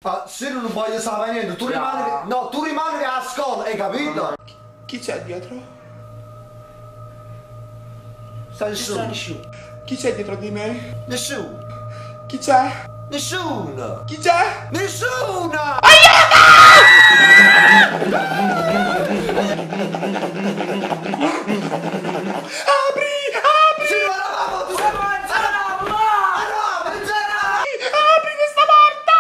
Ma se non voglio sapere niente, tu rimani. No, tu rimani a scuola, hai capito? Chi c'è dietro? Sta nessuno. Chi c'è dietro di me? Nessuno. Chi c'è? Nessuno. Chi c'è? Nessuno! Apri! Apri! Sì, ma eravamo, tu sei eravamo! Apri questa porta!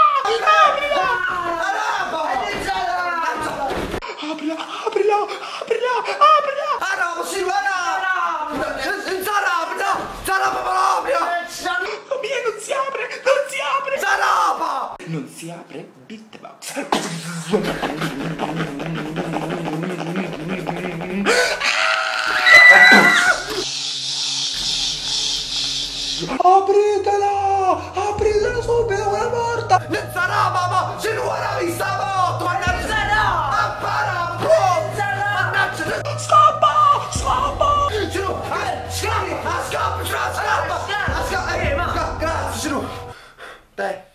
Aprila! Aprila! Aprila! Aprila! Aprila! Eravamo, sì, eravamo! Sarà proprio! Mia, non si apre! Non si apre! Sarà! Non si apre Beatbox. Apritela! Apritela subito, quella porta! Non sarà, mamma! Se non era vista morto! Mannaggia! Appara! Mannaggia! Scappa! Scappa! Scappa! Scappa! Scappa! Scappa! Grazie, Sinu! Dai!